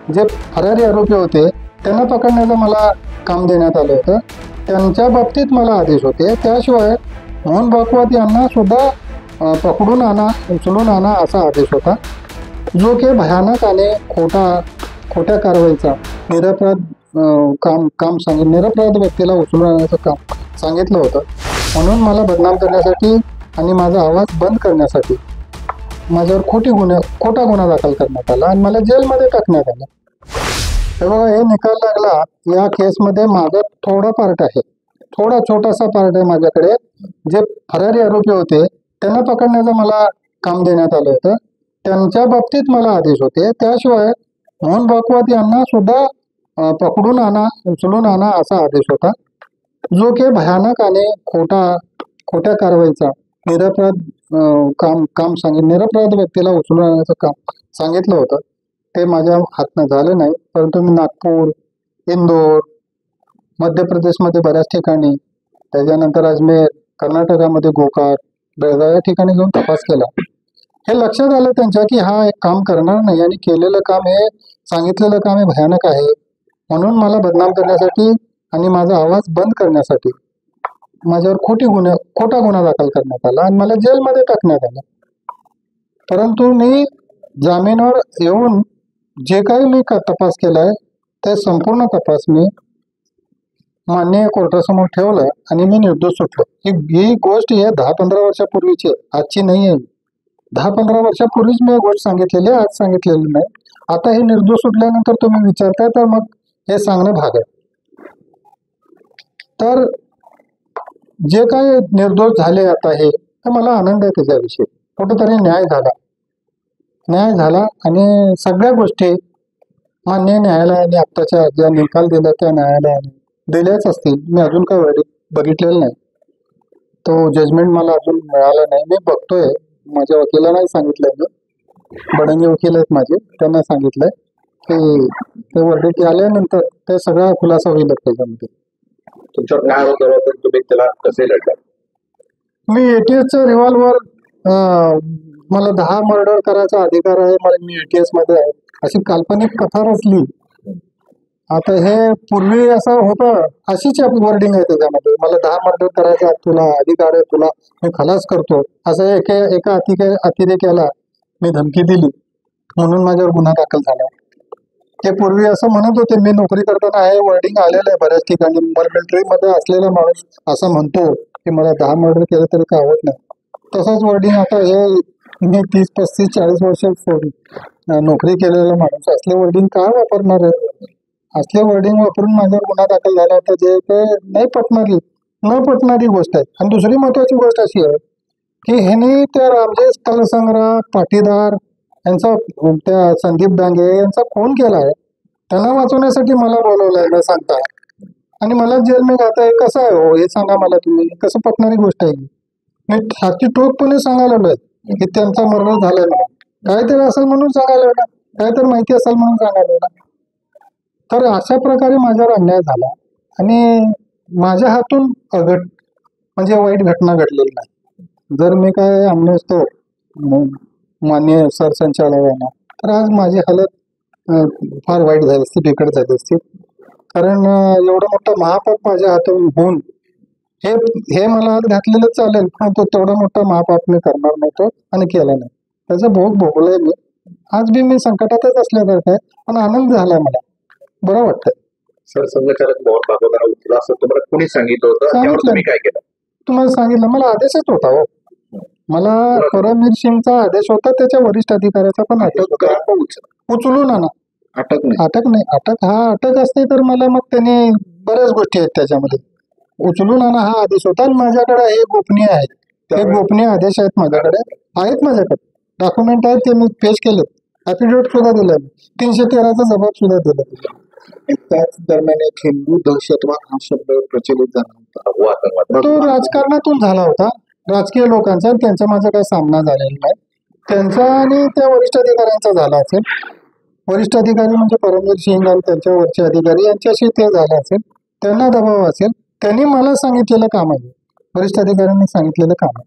जे फरारी आरोपी होते त्यांना पकडण्याचं मला काम देण्यात आलं होतं. त्यांच्या बाबतीत मला आदेश होते. त्याशिवाय मोहन भागवत यांना सुद्धा पकडून आणा, उचलून आणा असा आदेश होता, जो की भयानक आणि खोट्या कारवाईचा निरपराध व्यक्तीला उचलून आणण्याचं काम सांगितलं होतं. म्हणून मला बदनाम करण्यासाठी आणि माझा आवाज बंद करण्यासाठी माझ्यावर खोटा गुन्हा दाखल करण्यात आला आणि मला जेलमध्ये टाकण्यात आलं. हे बघा, हे निकाल लागला. या केसमध्ये माझा थोडा पार्ट आहे, छोटासा पार्ट आहे माझ्याकडे. जे फरारी आरोपी होते त्यांना पकडण्याचं मला काम देण्यात आलं होतं. त्यांच्या बाबतीत मला आदेश होते. त्याशिवाय मोहन भागवत यांना सुद्धा पकडून आणा, उचलून आणा असा आदेश होता, जो की भयानक आणि खोट्या कारवाईचा निरपराध व्यक्तीला उचलून आणण्याचं काम सांगितलं होतं. ते माझ्या हातनं झालं नाही. परंतु मी नागपूर, इंदोर, मध्य प्रदेशमध्ये बऱ्याच ठिकाणी, त्याच्यानंतर अजमेर, कर्नाटकामध्ये गोकार, बेळगाव या ठिकाणी जाऊन तपास केला. हे लक्षात आलं त्यांच्या की हा एक काम करणार नाही आणि केलेलं काम हे सांगितलेलं काम हे भयानक आहे. म्हणून मला बदनाम करण्यासाठी आणि माझा आवाज बंद करण्यासाठी माझ्यावर खोटा गुन्हा दाखल करण्यात आला आणि मला जेलमध्ये टाकण्यात आलं. परंतु मी जामीनवर येऊन जे काही मी तपास केलाय ते संपूर्ण तपास मी माननीय कोर्टासमोर ठेवलं आणि मी निर्दोष सुटलो. ही गोष्ट हे 10-15 वर्षापूर्वीची आहे, आजची नाही आहे. 10-15 वर्षापूर्वीच मी गोष्ट सांगितलेली आहे, आज सांगितलेली नाही. आता हे निर्दोष सुटल्यानंतर तुम्ही विचारताय तर मग हे सांगणं भाग आहे. तर जे काही निर्दोष झाले आता हे मला आनंद आहे त्याच्याविषयी. कुठेतरी न्याय झाला आणि सगळ्या गोष्टी माननीय न्यायालयाने आत्ताच्या ज्या निकाल दिला त्या न्यायालयाने दिल्याच असतील. मी अजून काय बघितलेलं नाही, तो जजमेंट मला अजून मिळाला नाही. मी बघतोय, माझ्या वकिलांनाही सांगितलंय, मी बडंगे वकील आहेत माझे, त्यांना सांगितलंय की ते वर्डिक्ट आल्यानंतर ते सगळा खुलासा होईल त्याच्यामध्ये. तुमच्यावर काय होतं तर तुम्ही त्याला कसे लढला? मी ATS रिव्हॉल्वर, मला 10 मर्डर करायचा अधिकार आहे, मी ATS मध्ये आहे अशी काल्पनिक कथा रचली. आता हे पूर्वी असं होतं, अशीच वर्डिंग आहे त्याच्यामध्ये, मला 10 मर्डर करायचा तुला अधिकार आहे, तुला मी खलास करतो असं एका अतिरेक्याला मी धमकी दिली म्हणून माझ्यावर गुन्हा दाखल झाला. ते पूर्वी असं म्हणत होते, मी नोकरी करताना हे वर्डिंग आलेलं आहे बऱ्याच ठिकाणी. मिलिटरीमध्ये असलेला माणूस असं म्हणतो की मला 10 मर्डर केलं तरी काय होत नाही. तसंच वर्डिंग आता हे मी 30, 35, 40 वर्ष नोकरी केलेला माणूस असले वर्डिंग काय वापरणार आहे? असले वर्डिंग वापरून माझ्यावर गुन्हा दाखल झाला होता, जे नाही न पटणारी गोष्ट आहे. आणि दुसरी महत्वाची गोष्ट अशी आहे की ह्याने त्या रामजेश तलसंग्रह पाटीदार यांचा, त्या संदीप डांगे यांचा खून केलाय. त्यांना वाचवण्यासाठी मला बोलवलंय न सांगता आणि मला जेल में घाताय. कसं आहे हो हे सांगा मला तुम्ही, कसं पटणारी गोष्ट आहे? मी हाती ठोकपणे सांगायला की त्यांचा मर्डर झालाय म्हणून, काहीतरी असेल म्हणून सांगायला, काहीतरी माहिती असेल म्हणून सांगायला. तर अशा प्रकारे माझ्यावर अन्याय झाला आणि माझ्या हातून म्हणजे वाईट घटना घडलेली नाही. जर मी काय आणलो असतो माननीय सरसंचालकांना तर आज माझी हालत फार वाईट झाली असती, बिकट झाली असती. कारण एवढं मोठं महापाप माझ्या हातून होऊन हे मला हात घातलेलं चालेल, पण तो तेवढा मोठा महापाप मी करणार नव्हतो आणि केला नाही. त्याचा भोग भोगलाय मी. आज बी मी संकटातच असल्यासारखं आहे, पण आनंद झालाय, मला बरं वाटतंय. सरसंघचालक मोहन भागवतांना उचला असं तुम्हाला कोणी सांगितलं होतं? तुम्ही काय केलं? तुम्हाला सांगितलं, मला आदेशच होता हो. मला परमवीर सिंगचा आदेश होता, त्याच्या वरिष्ठ अधिकाऱ्याचा पण उचलून आणा. अटक असते तर मला मग त्याने बऱ्याच गोष्टी आहेत त्याच्यामध्ये. उचलून आणा हा आदेश होता आणि माझ्याकडे हे गोपनीय आहेत, ते गोपनीय आदेश आहेत माझ्याकडे डॉक्युमेंट आहेत, ते मी पेश केले, ऍफिडेव्हिट सुद्धा दिलं, 313चा जबाब सुद्धा दिला. त्याच दरम्यान एक हिंदू दहशतवाद हा शब्द प्रचलित झाला होता, तो राजकारणातून झाला होता, राजकीय लोकांचा. त्यांचा माझा काही सामना झालेला नाही, त्यांचा आणि त्या वरिष्ठ अधिकाऱ्यांचा झाला असेल. वरिष्ठ अधिकारी म्हणजे परमवीर सिंग आणि त्यांच्या वरचे अधिकारी यांच्याशी ते झालं असेल, त्यांना दबाव असेल. त्यांनी मला सांगितलेलं काम आहे, वरिष्ठ अधिकाऱ्यांनी सांगितलेलं काम आहे.